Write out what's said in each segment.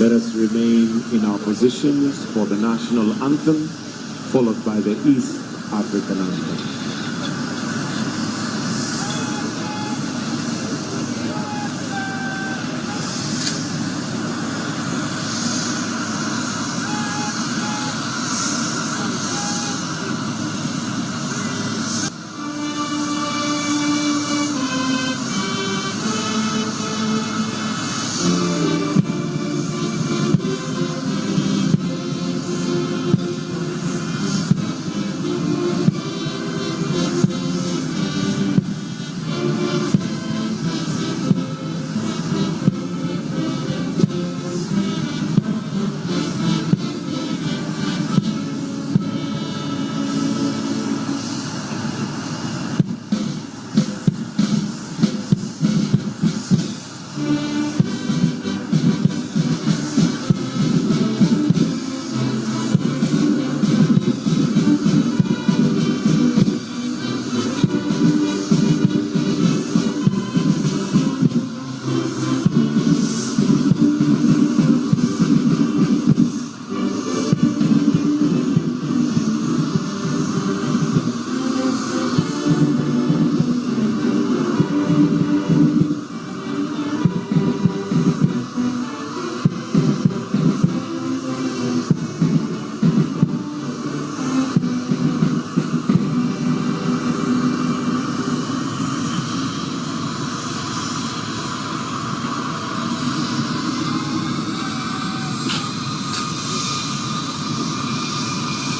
Let us remain in our positions for the national anthem, followed by the East African anthem.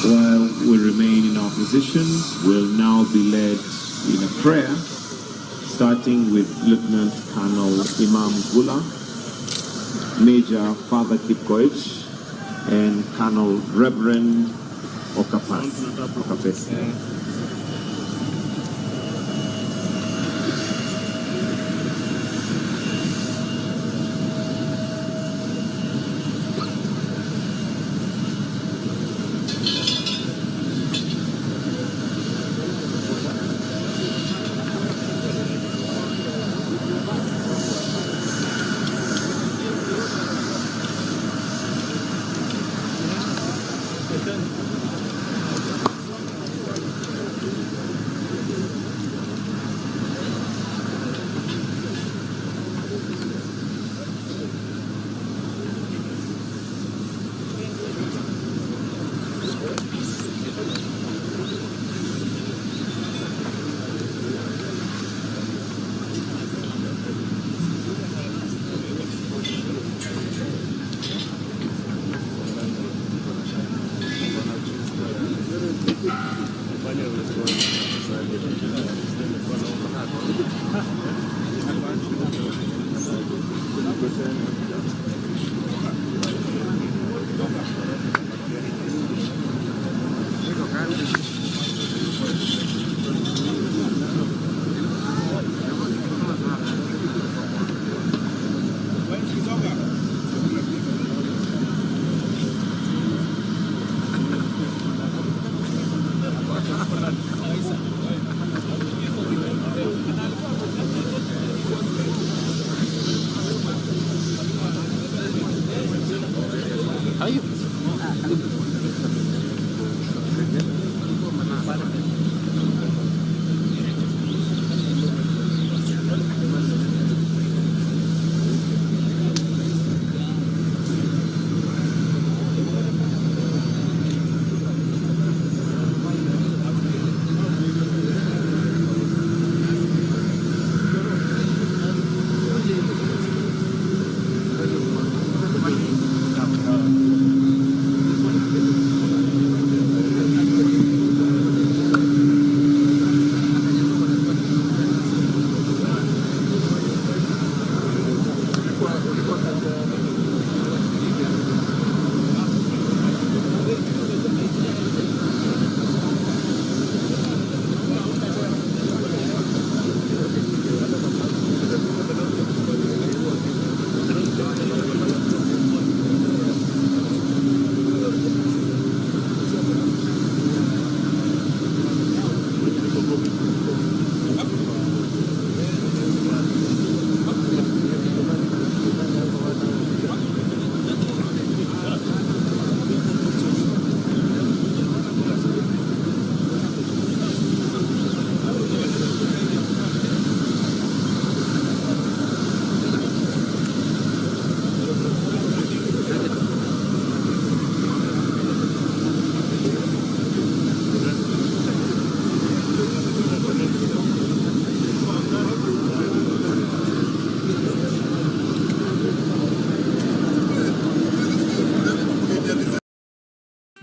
While we remain in our positions, we'll now be led in a prayer, starting with Lieutenant Colonel Imam Gula, Major Father Kipkoech, and Colonel Reverend Okapesi.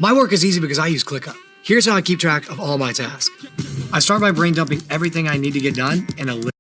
My work is easy because I use ClickUp. Here's how I keep track of all my tasks. I start by brain dumping everything I need to get done in a list.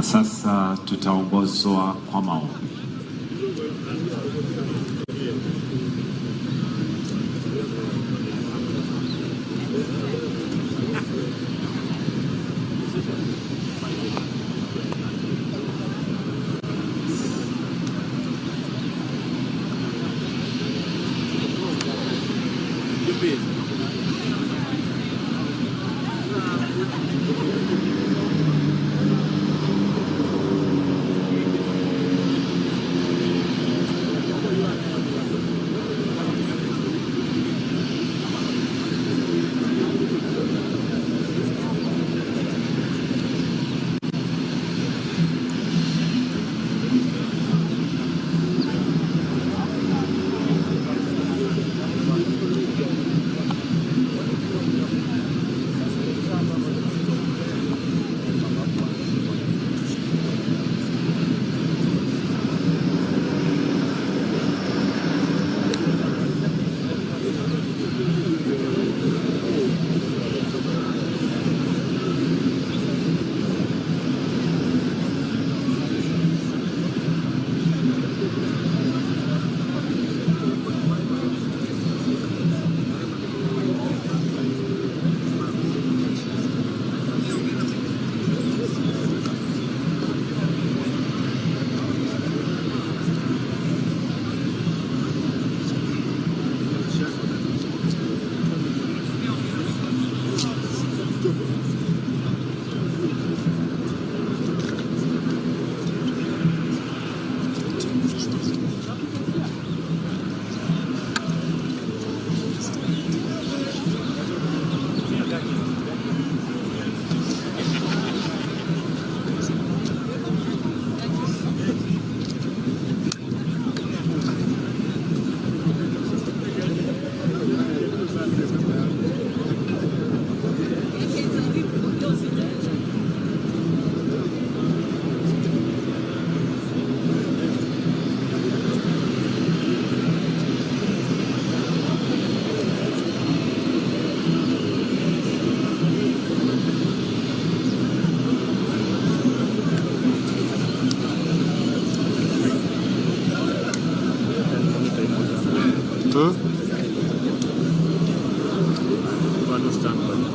Sasa tutaongozwa kwa maombi.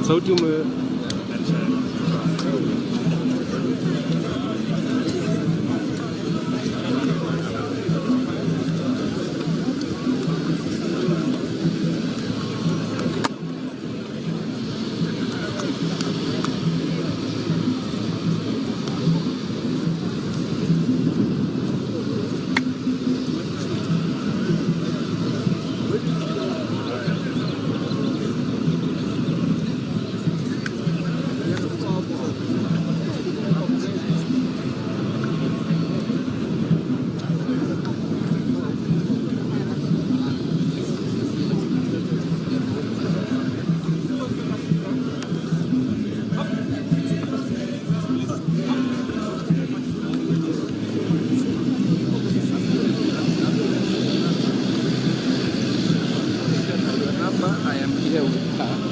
Sauti ume I am here with her.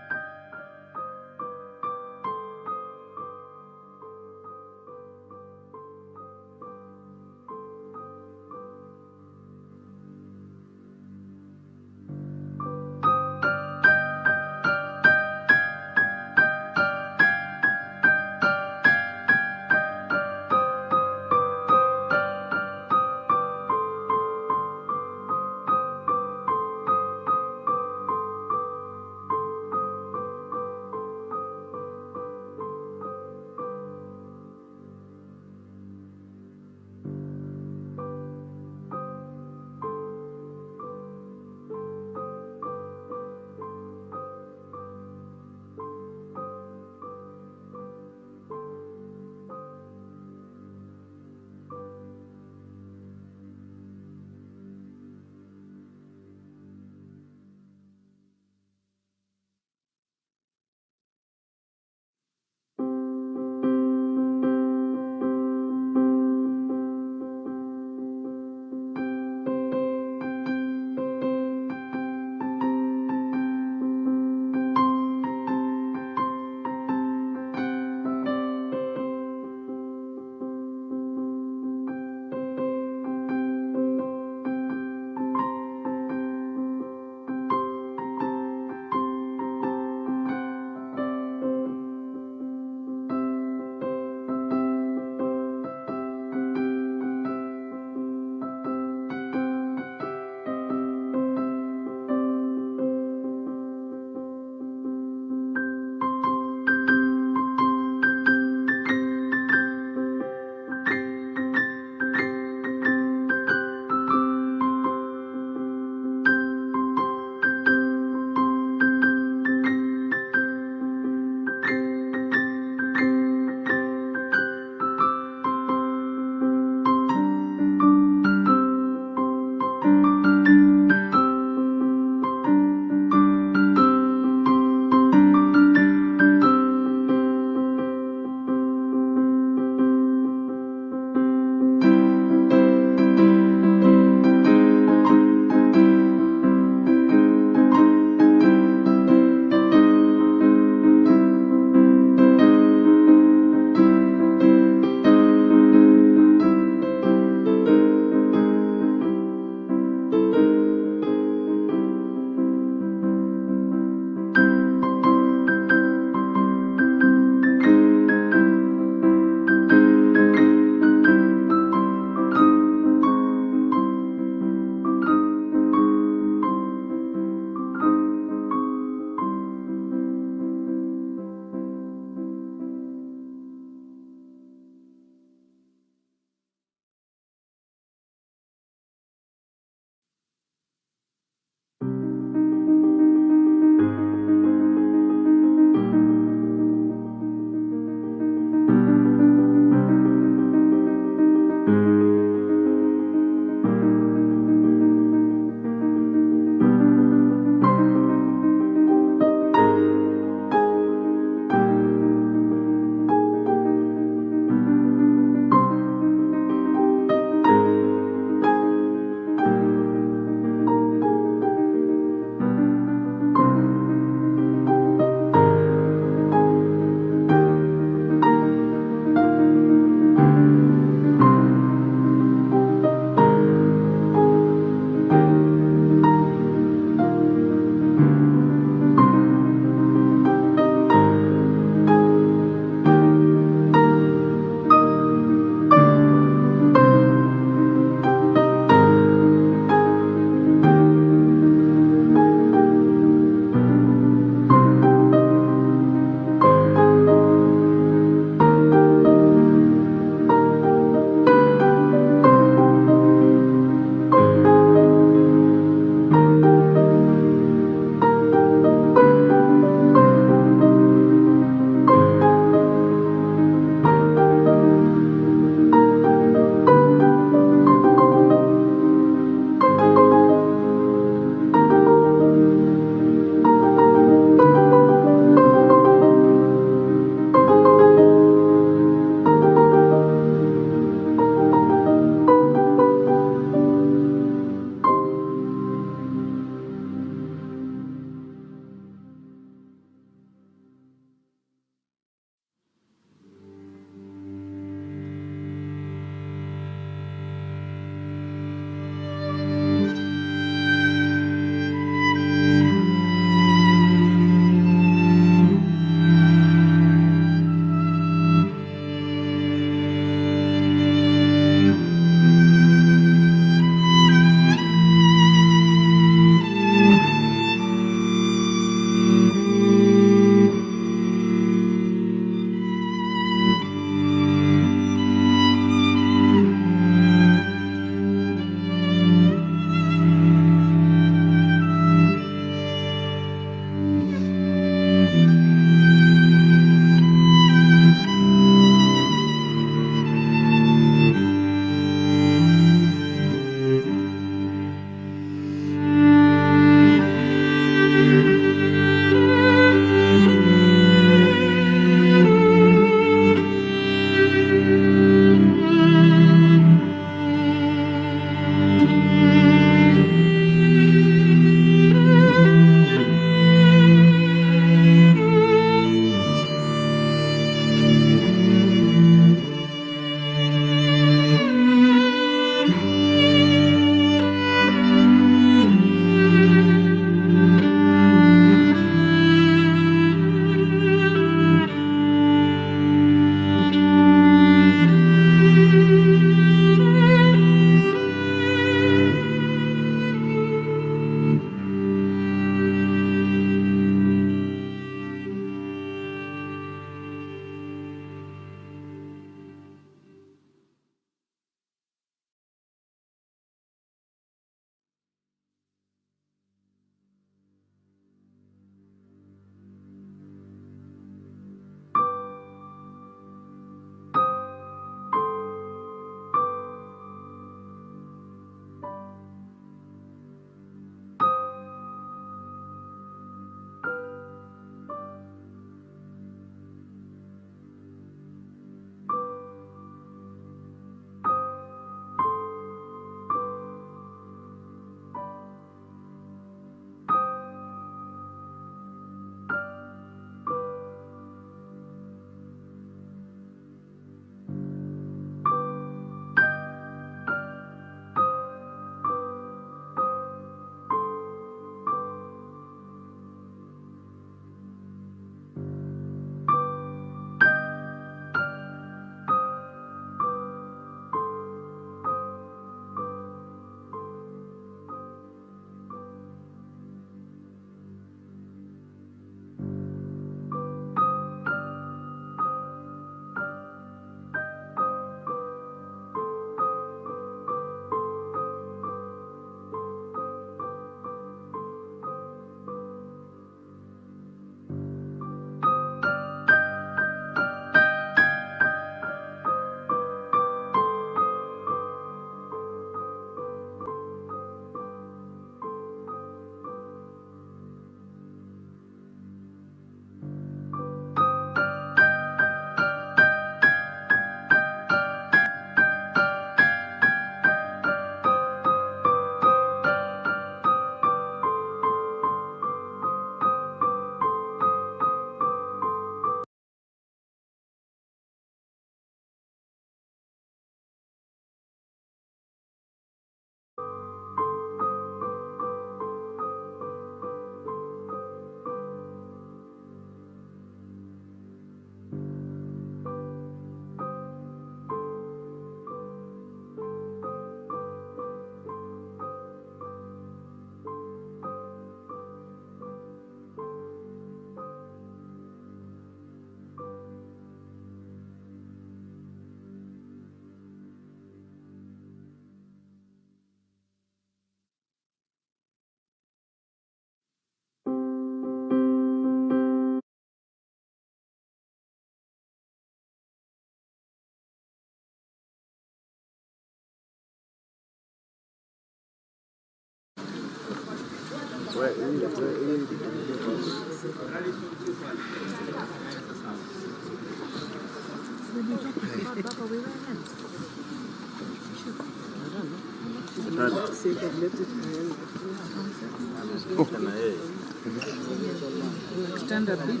Extend a bit.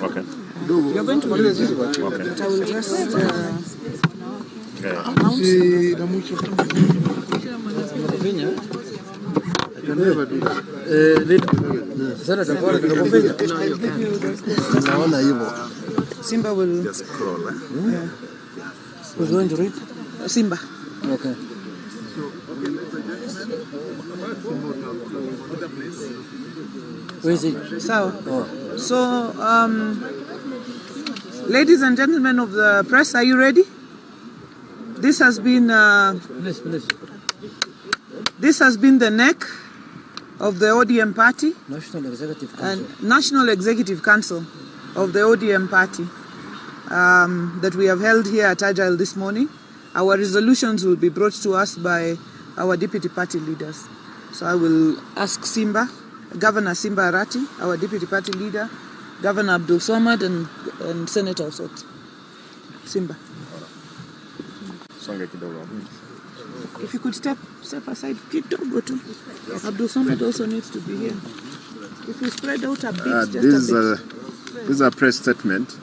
Okay. You're going to use it. Okay. But I will just Simba will Just scroll. who's going to read? Simba. Okay. Where is it? So, ladies and gentlemen of the press, are you ready? This has been Please. this has been the neck of the ODM party National Executive Council. and National Executive Council of the ODM party that we have held here at Agile this morning. Our resolutions will be brought to us by our deputy party leaders. So I will ask Governor Simba Arati, our deputy party leader, Governor Abdul Samad, and Senator Osot. Simba. If you could step aside, kidogo tu. Abdul Samad also needs to be here. If we spread out a bit, just a bit. This is a press statement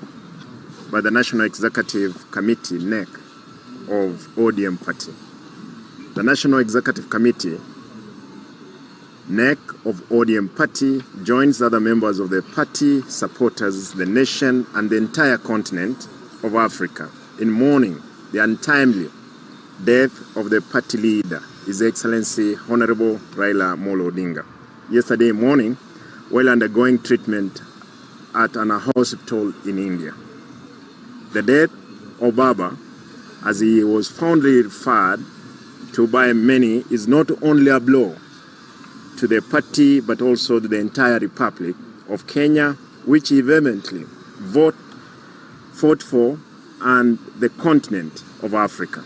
by the National Executive Committee, NEC, of ODM Party. The National Executive Committee, NEC of ODM Party, joins other members of the party, supporters, the nation, and the entire continent of Africa in mourning the untimely death of the party leader, His Excellency Honorable Raila Odinga. Yesterday morning, while undergoing treatment at an hospital in India. The death of Baba, as he was fondly referred to by many, is not only a blow to the party but also to the entire Republic of Kenya, which he vehemently fought for, and the continent of Africa,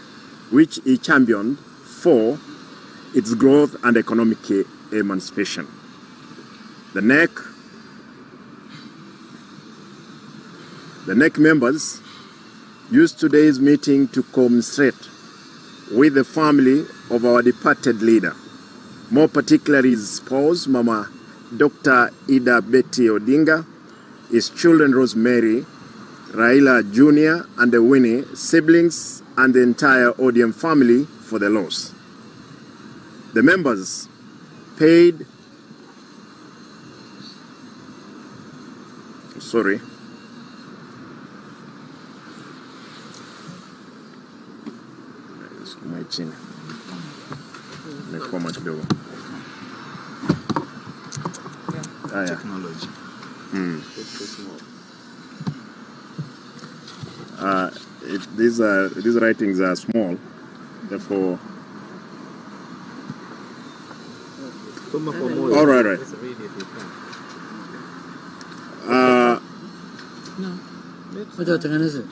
which he championed for its growth and economic emancipation. The NEC members used today's meeting to commiserate with the family of our departed leader, more particularly his spouse, Mama Dr. Ida Betty Odinga, his children Rosemary, Raila Jr., and the Winnie, siblings, and the entire ODM family for the loss. The members paid chini imekuwa kidogo. Technology. These writings are small, therefore. All right.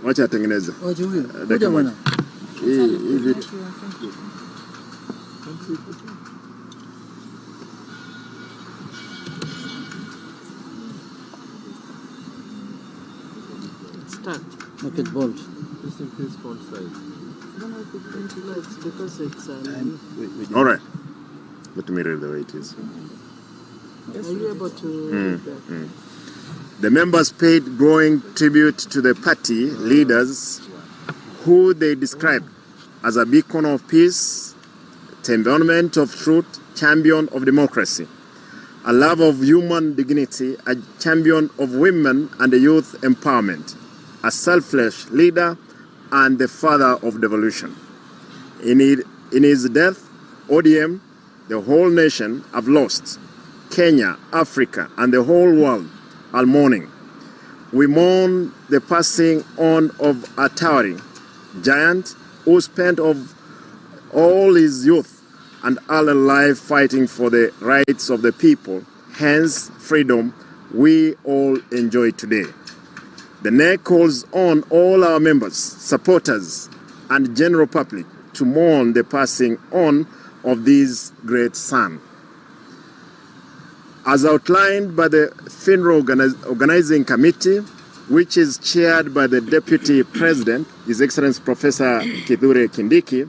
Wacha atengeneze. Kuja bwana. Hii vitu. Make it bold. Just increase font size. I don't know if it's going to lights because it's All right. Let me read the way it is. Are you able to read that? The members paid growing tribute to the party leaders who they described as a beacon of peace, embodiment of truth, champion of democracy, a love of human dignity, a champion of women and youth empowerment, a selfless leader, and the father of devolution. In his death, ODM, the whole nation, have lost. Kenya, Africa, and the whole world are mourning. We mourn the passing on of a towering giant who spent of all his youth and all life fighting for the rights of the people, hence freedom we all enjoy today. The NEC calls on all our members, supporters, and general public to mourn the passing on of this great son. As outlined by the funeral organizing committee, which is chaired by the Deputy President, His Excellency Professor Kithure Kindiki,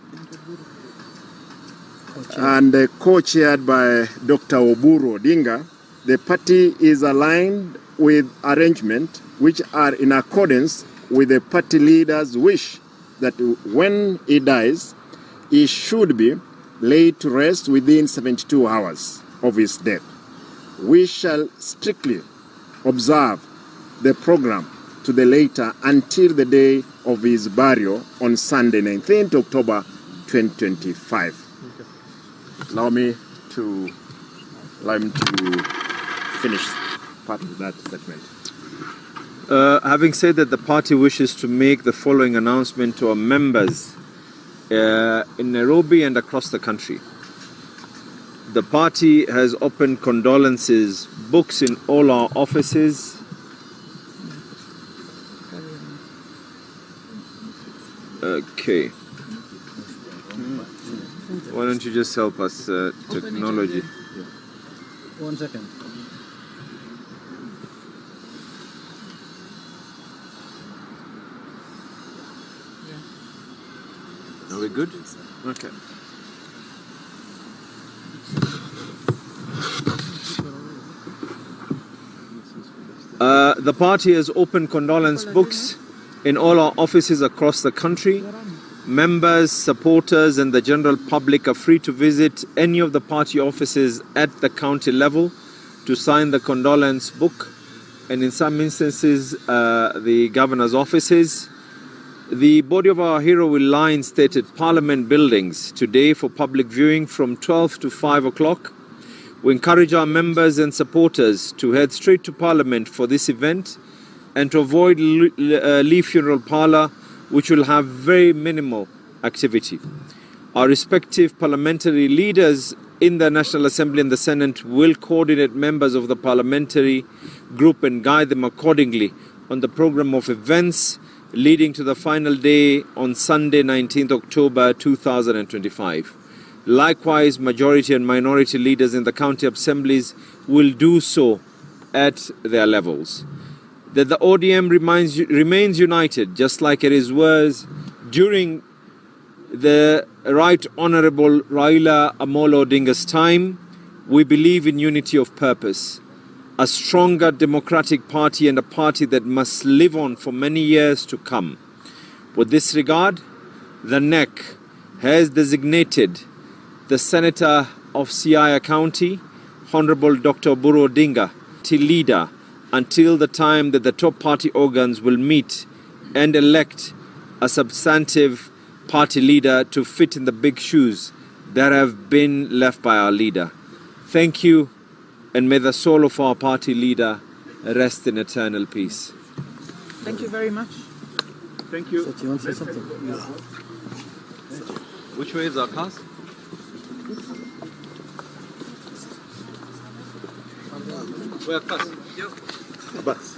and co-chaired by Dr. Oburu Odinga, the party is aligned with arrangements which are in accordance with the party leader's wish that when he dies, he should be laid to rest within 72 hours of his death. We shall strictly observe the program to the letter until the day of his burial on Sunday, 19th October 2025. Okay. Allow me to finish part of that statement. Having said that, the party wishes to make the following announcement to our members in Nairobi and across the country. The party has opened condolences books in all our offices. Okay. Why don't you just help us, technology? 1 second. Are we good? Okay. The party has opened condolence books in all our offices across the country. Members, supporters, and the general public are free to visit any of the party offices at the county level to sign the condolence book, and in some instances, the governor's offices. The body of our hero will lie in state at Parliament buildings today for public viewing from 12 to 5 o'clock. We encourage our members and supporters to head straight to Parliament for this event and to avoid Lee Funeral Parlour, which will have very minimal activity. Our respective parliamentary leaders in the National Assembly and the Senate will coordinate members of the parliamentary group and guide them accordingly on the program of events leading to the final day on Sunday, 19th October 2025. Likewise, majority and minority leaders in the county assemblies will do so at their levels. That the ODM remains united, just like it was during the Right Honourable Raila Odinga's time. We believe in unity of purpose, a stronger democratic party and a party that must live on for many years to come. With this regard, the NEC has designated the Senator of Siaya County, Honorable Dr. Oburu Odinga, leader until the time that the top party organs will meet and elect a substantive party leader to fit in the big shoes that have been left by our leader. Thank you, and may the soul of our party leader rest in eternal peace. Thank you very much. Thank you. So, do you want to say something? Which way is our cast? Where cast? Bus.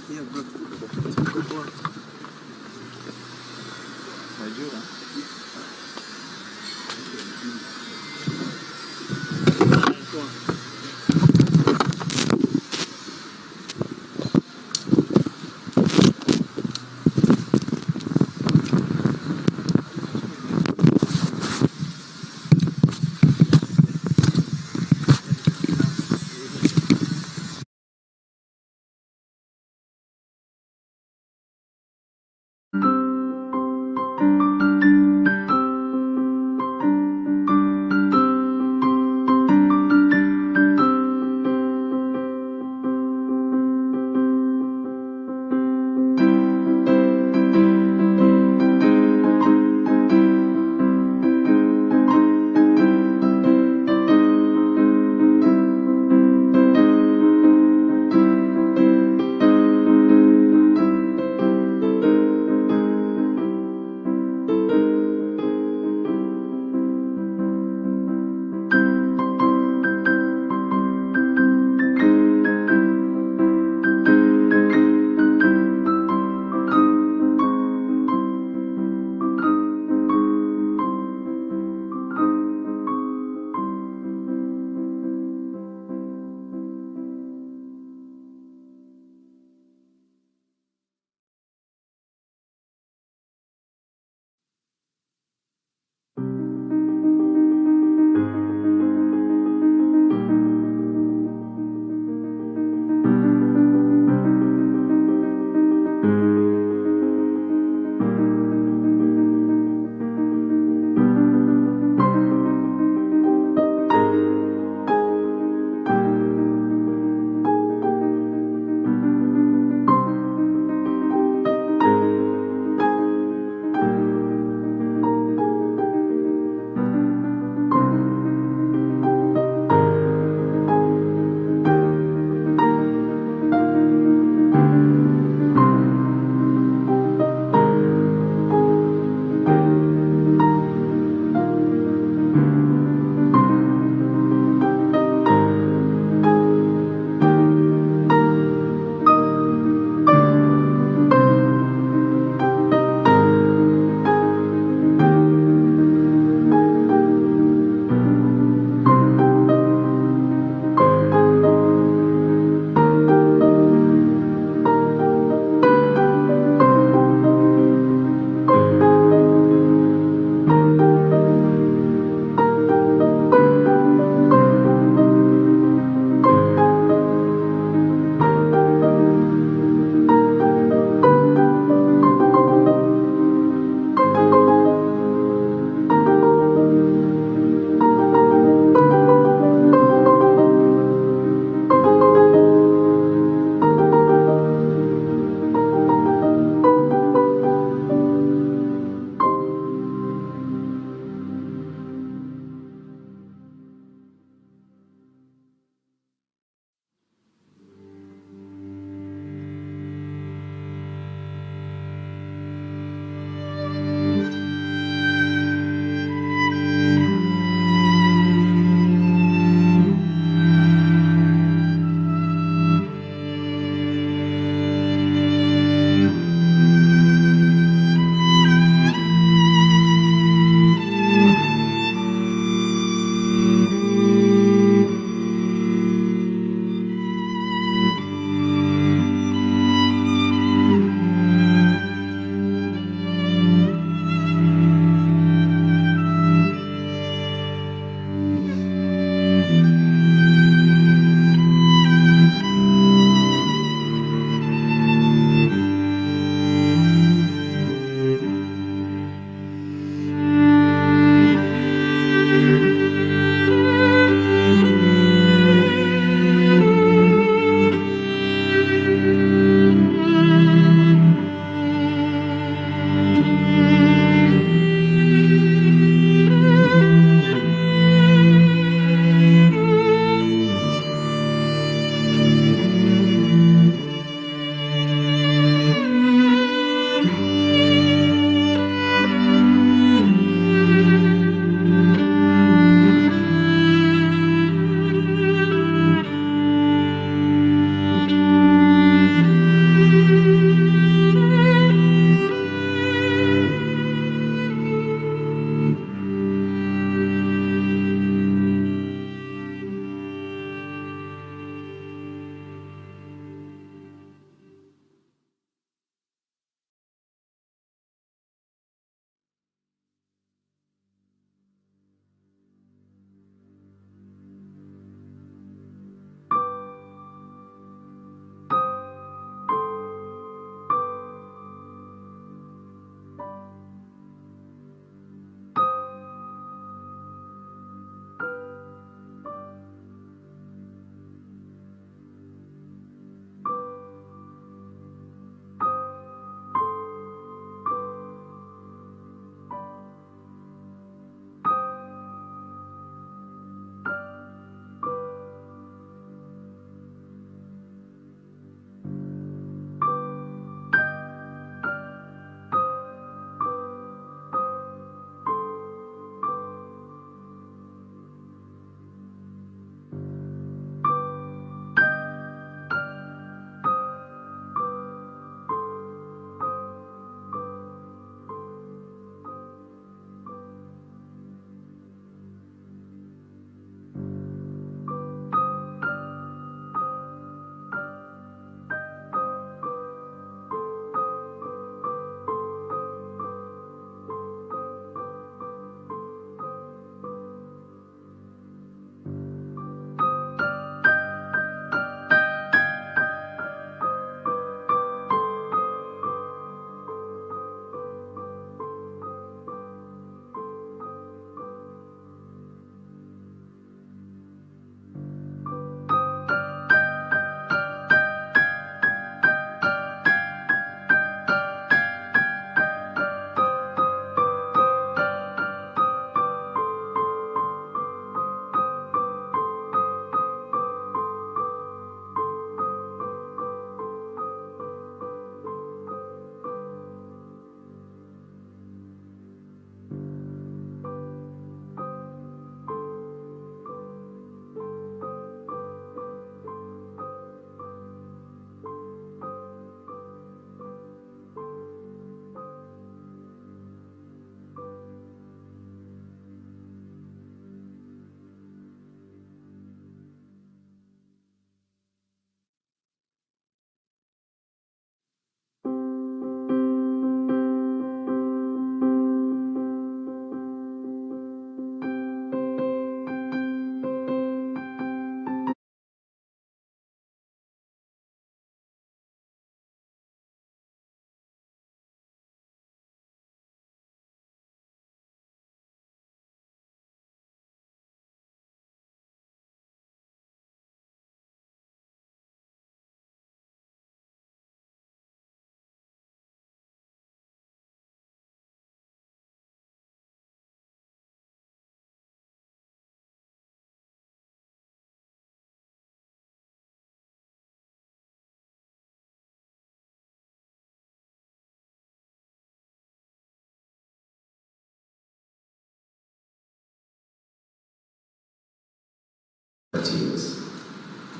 years.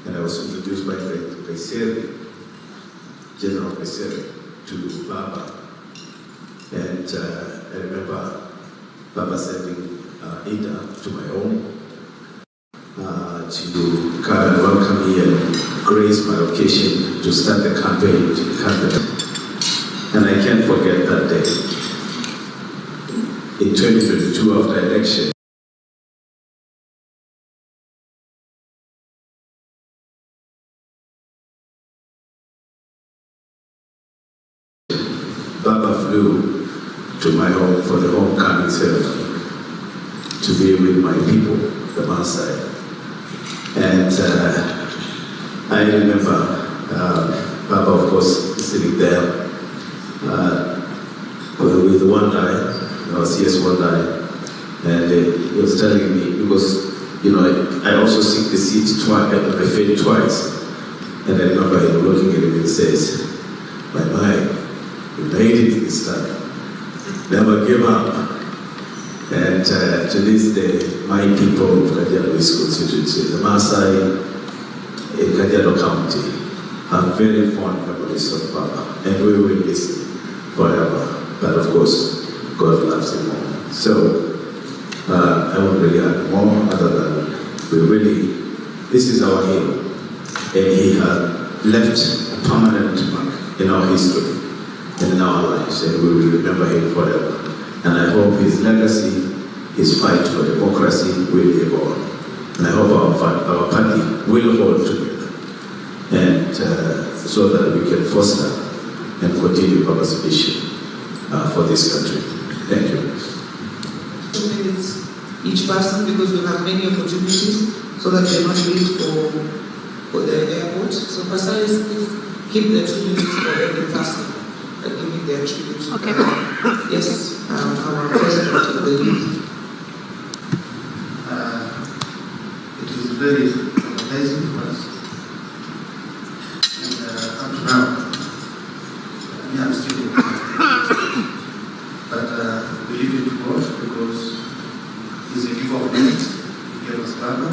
And I was introduced by General Beseri to Baba. And I remember Baba sending Ida to my home to come and welcome me and grace my occasion to start the campaign to become the. And I can't forget that day. In 2022 after election, Baba flew to my home for the homecoming ceremony to be with my people, the Maasai. And I remember Baba, of course, sitting there with one guy. I was yes one guy, and he was telling me, because I also seek the seat twice, I failed twice, and I remember him looking at me and says, "My, you made it this time. Never give up." And to this day, my people of Kajiado East constituency, the Maasai in Kajiado County, have very fond memories of Baba, and we will miss him forever. But of course, God loves him more. So I won't really add more other than this is our hero, and he has left a permanent mark in our history and in our lives, and we will remember him forever. And I hope his legacy, his fight for democracy will live on. And I hope our party will hold together, and so that we can foster and continue Baba's vision for this country. Thank you. 2 minutes each person, because we have many opportunities, so that they're not late for the airport. So Pastor, please keep the 2 minutes for every person giving their tribute. Okay. Yes, our president of the youth. It is very amazing for us. And up to now, I'm still but we leave it to God, because He's a giver of life. He gave us Baba.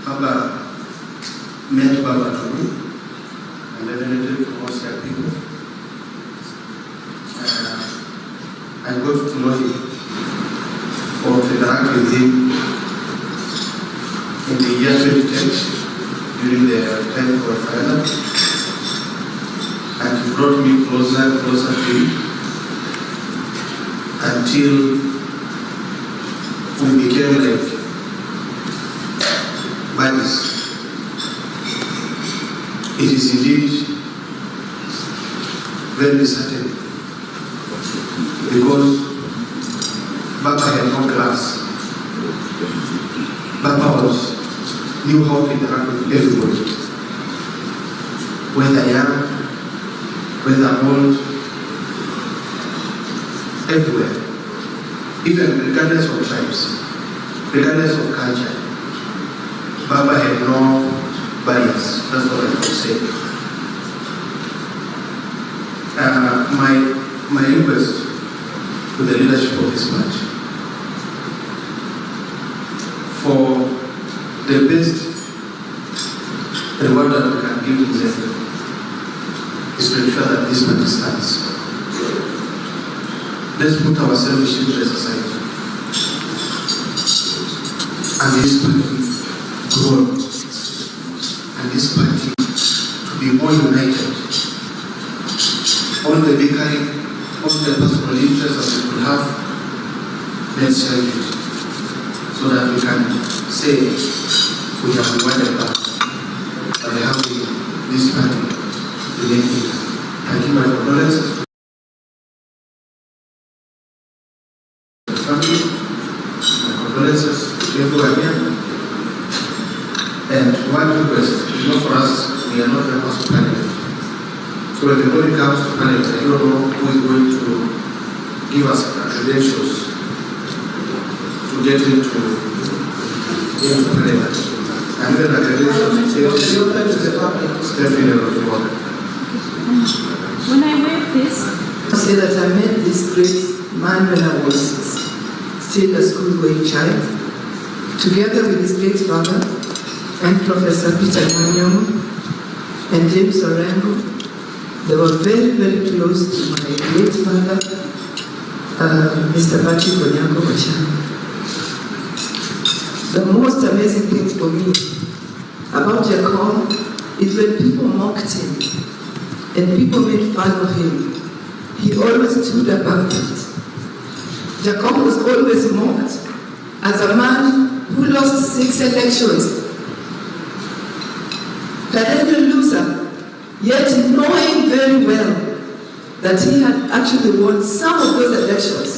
Baba met Baba to me, and definitely to most young people. I got to know him, or to interact with him in the year 2010 during the time for fire, and he brought me closer and closer to him until we became like buddies. It is indeed very certain, because Baba had no class. Baba knew how to interact with everybody, whether young, whether old, everywhere, even regardless of tribes, regardless of culture. Baba had no barriers. That's what I would say. My request to the leadership of this party, for the best reward that we can give to them, is to ensure that this party stands. Let's put our selfish interests aside, and this party grow, and this party to be more united. All the bickering, all the personal interests that we could have, let's share it, so that we can say we have rewarded back by having this party related. Thank you, my condolences. Family, my condolences to everyone here. And one request, for us, we are not members of parliament. So when the body comes to parliament, I don't know who is going to give us credentials to get into parliament. And then the credentials to get into step in the water. When I read this, I say that I met this great man when I was still a school-going child. together with his late father and Professor Peter Manyongo and James Orengo. They were very, very close to my late father, Mr. Patrick Onyango Machano. The most amazing thing for me about Jacob is when people mocked him and people made fun of him, he always stood above it. Jacob was always mocked as a man who lost 6 elections, perennial loser, yet knowing very well that he had actually won some of those elections,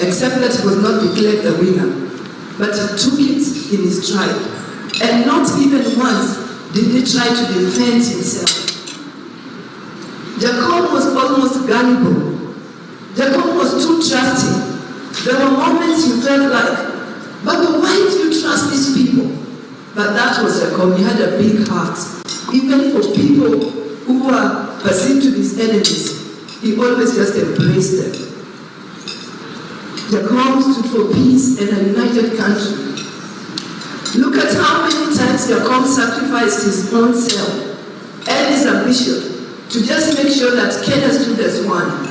except that he was not declared the winner. But he took it in his stride. And not even once did he try to defend himself. Jacob was almost gullible. Jacob was too trusting. There were moments you felt like, but why do you trust these people? But that was Jacob. He had a big heart. Even for people who were perceived to be his enemies, he always just embraced them. Jacob stood for peace and a united country. Look at how many times Jacob sacrificed his own self and his ambition to just make sure that Kenya stood as one.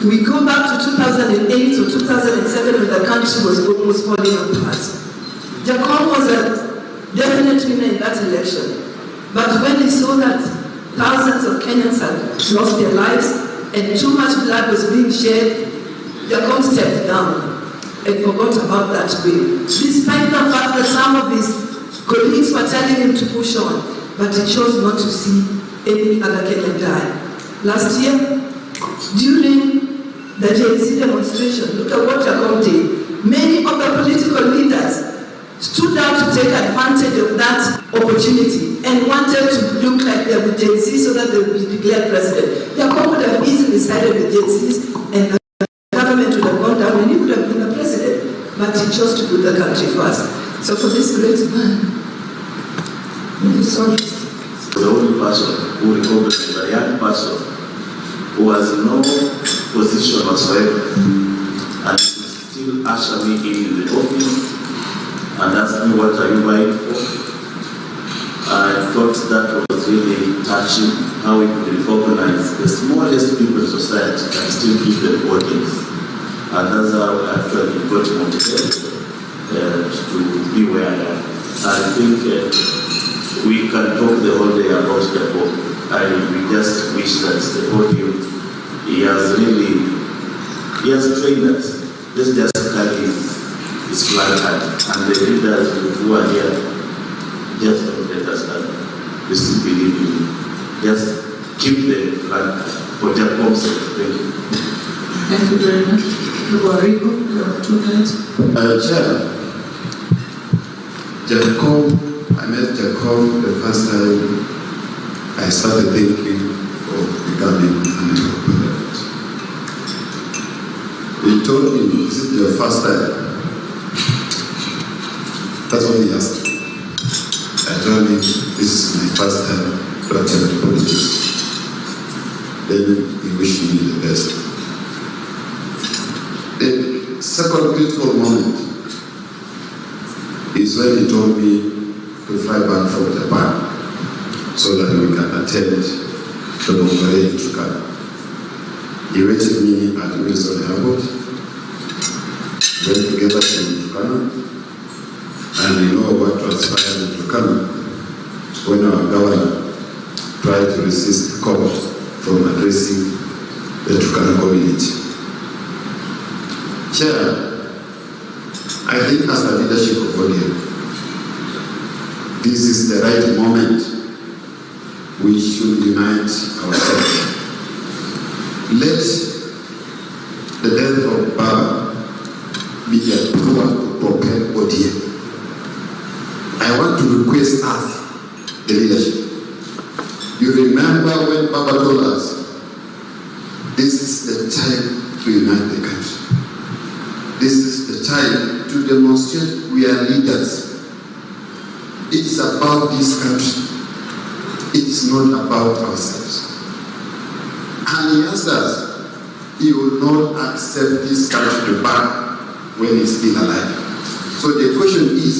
We go back to 2008 or 2007 when the country was almost falling apart. Jacob was a definite winner in that election. But when he saw that thousands of Kenyans had lost their lives and too much blood was being shed, Jacob stepped down and forgot about that way. Despite the fact that some of his colleagues were telling him to push on, but he chose not to see any other Kenyan die. Last year, during the JNC demonstration, look at what Jacob did. Many of the political leaders stood out to take advantage of that opportunity and wanted to look like they were JNC so that they would be declared president. Jacob would have easily sided with JNCs and the government would have gone down and he would have been the president. But he chose to put the country first. So for this great man, I'm sorry. The only person who recognized a young person who has no position whatsoever and still usher me into the office and asked me what are you vying for. I thought that was really touching, how we could recognize the smallest people in society and still give them audience. And that's how I actually got motivated to be where I am. I think we can talk the whole day about the book. We just wish that the podium, he has trained us. Just carry his flag high. And the leaders who are here, just don't let us down. We still believe in you. Just keep the flag for Jacob's sake. Thank you. Thank you very much. Rico, you have 2 minutes. Chair, I met Jacob the first time I started thinking of becoming an member of parliament. He told me, is it your first time? That's what he asked me. I told him, this is my first time to attend politics. Then he wished me the best. The second critical moment is when he told me to fly back from Japan so that we can attend the Bombay in Turkana. He waited me at Wilson Airport, went together to Turkana, and you know what transpired in Turkana when our governor tried to resist the court from addressing the Turkana community. Chair, I think as the leadership of ODM, this is the right moment. We should unite ourselves. Let the death of Baba be a proof to propel ODM. I want to request us, the leadership. You remember when Baba told us, this is the time to unite the country. This is the time to demonstrate we are leaders. It is about this country. It is not about ourselves. And he asked us, he will not accept this country to burn when he's still alive. So the question is,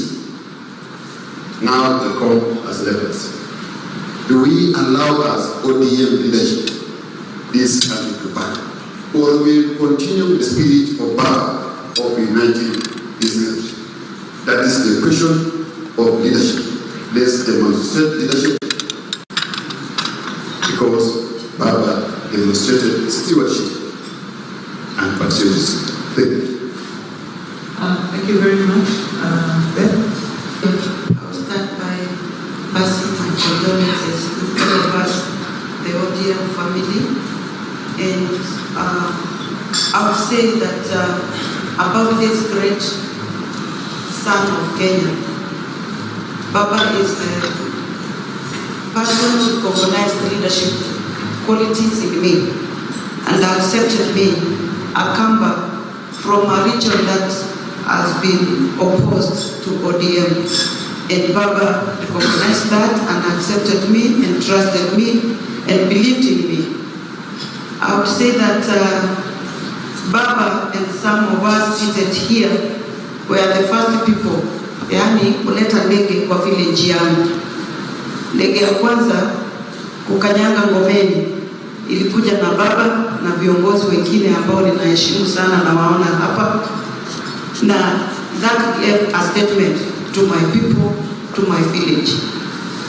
now the call has left us. Do we allow us ODM leadership this country to back? Or will we continue with the spirit of power of uniting this country? That is the question of leadership. Let's demonstrate leadership, because Baba demonstrated stewardship and patriotism. Thank you. Thank you very much, Beth. I'll start by passing my condolences to all of us, the ODM family, and I would say that about this great son of Kenya, Baba is the person who recognized leadership qualities in me and accepted me, a Kamba from a region that has been opposed to ODM. And Baba recognized that and accepted me and trusted me and believed in me. I would say that Baba and some of us seated here were the first people, yani kuleta ndege kwa village yangu. Ndege ya kwanza kukanyanga Ngomeni ilikuja na Baba na viongozi wengine ambao ninaheshimu sana na waona hapa. Na that gave a statement to my people, to my village.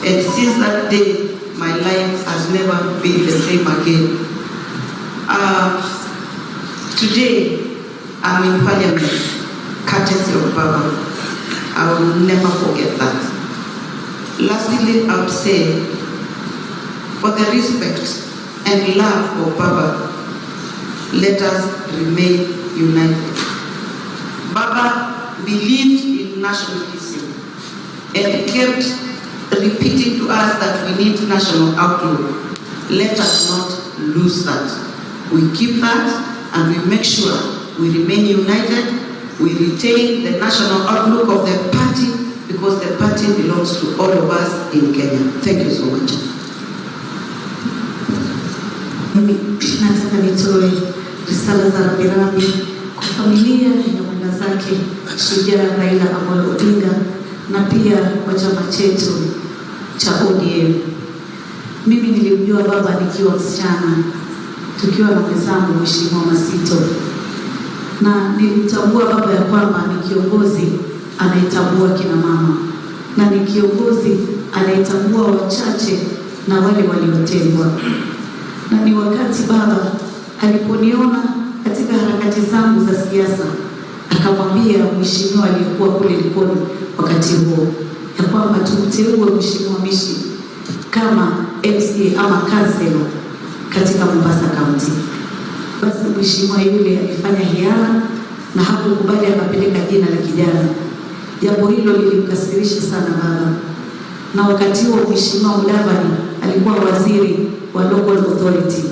And since that day, my life has never been the same again. Today, I'm in Parliament, courtesy of Baba. I will never forget that. Lastly, I would say, for the respect and love of Baba, let us remain united. Baba believed in nationalism and kept repeating to us that we need national outlook. Let us not lose that. We keep that and we make sure we remain united. We retain the national outlook of the party because the party belongs to all of us in Kenya. Thank you so much. Nataka nitoe risala za rambirambi kwa familia na mwenda zake shujaa Raila Odinga na pia kwa chama chetu cha ODM. Mimi nilimjua Baba nikiwa msichana, tukiwa na mwenzangu Mheshimiwa Masito, na nilimtambua Baba ya kwamba ni kiongozi anayetambua kina mama na ni kiongozi anayetambua wachache na wale waliotengwa. Na ni wakati Baba aliponiona katika harakati zangu za siasa, akamwambia mheshimiwa aliyekuwa kule Likoni wakati huo ya kwamba tumteue Mheshimiwa Mishi kama MCA ama kansela katika Mombasa County. Basi mheshimiwa yule alifanya hiana na hakukubali, akapeleka jina la kijana. Jambo hilo lilimkasirisha sana Baba. Na wakati huo Mheshimiwa Mudavadi alikuwa waziri wa local authority.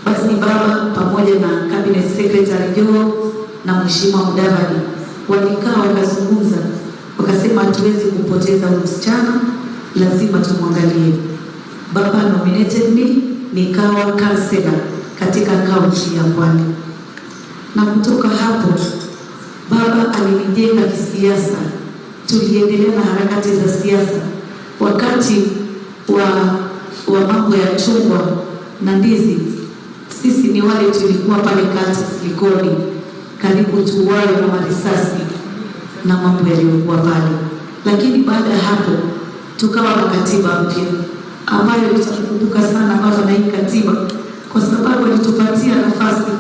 Basi Baba pamoja na cabinet secretary Joe na Mheshimiwa Mudavadi walikaa wakazungumza, wakasema hatuwezi kupoteza huyu msichana, lazima tumwangalie. Baba nominated me, nikawa kansela katika kaunti ya Pwani. Na kutoka hapo Baba alinijenga kisiasa. Tuliendelea na harakati za siasa. Wakati wa mambo ya chungwa na ndizi, sisi ni wale tulikuwa pale kati Likoni, karibu tuwawe na marisasi na mambo yaliyokuwa pale. Lakini baada ya hapo tukawa na katiba mpya ambayo tutakumbuka sana Baba na hii katiba, kwa sababu alitupatia nafasi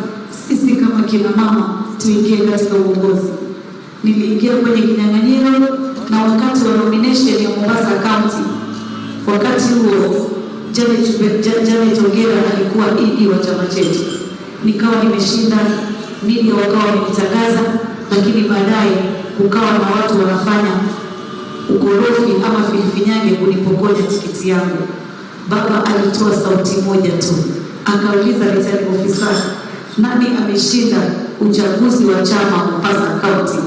sisi kama kina mama tuingie katika uongozi. Niliingia kwenye kinyang'anyiro na wakati wa nomination ya Mombasa County, wakati huo Janet Ongera alikuwa ED wa chama chetu. Nikawa nimeshinda, media wakawa wamenitangaza, lakini baadaye kukawa na watu wanafanya ukorofi ama filifinyange kunipokonya tikiti yangu. Baba alitoa sauti moja tu, akauliza returning officer, nani ameshinda uchaguzi wa chama Mombasa County?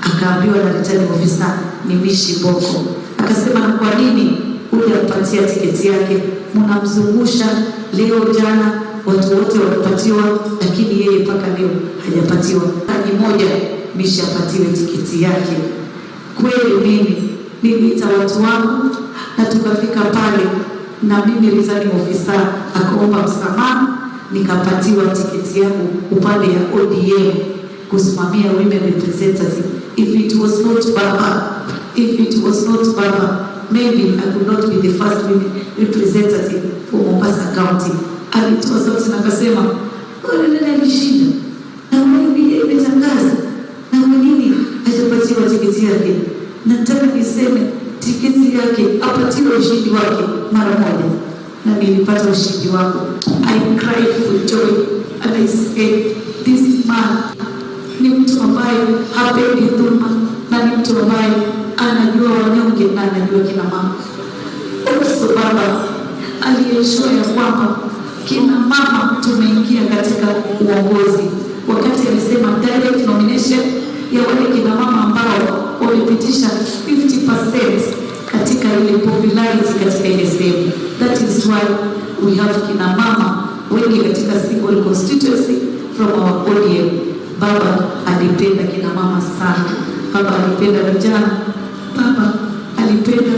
Akaambiwa na returning officer ni Mishi Boko. Akasema na kwa nini hujampatia tiketi yake? Mnamzungusha leo jana watu wote walipatiwa, lakini yeye mpaka leo hajapatiwa. Hadi moja mishapatiwe tiketi yake. Kweli mimi niliita watu wangu na tukafika pale, na mimi returning officer akaomba msamaha, nikapatiwa tiketi yangu upande ya ODM kusimamia women representative. If it was not Baba, maybe I could not be the first women representative for Mombasa County. Alitoa sauti na akasema, nani alishinda? Na mimi imetangaza. Na nini hajapatiwa tiketi yake? Nataka niseme tiketi yake apatiwe ushindi wake mara moja. Na nilipata ushindi wangu. I cried for joy and I said, this man ni mtu ambaye hapendi dhulma, na ni mtu ambaye anajua wanyonge na anajua kina mama. Also Baba aliensure ya kwamba kina mama tumeingia katika uongozi. Wakati alisema direct nomination ya wale kina mama ambao wamepitisha 50% katika ile popularity katika ile sehemu. That is why we have kina mama wengi katika single constituency from our ODM. Baba alipenda kina mama sana. Baba alipenda vijana. Baba alipenda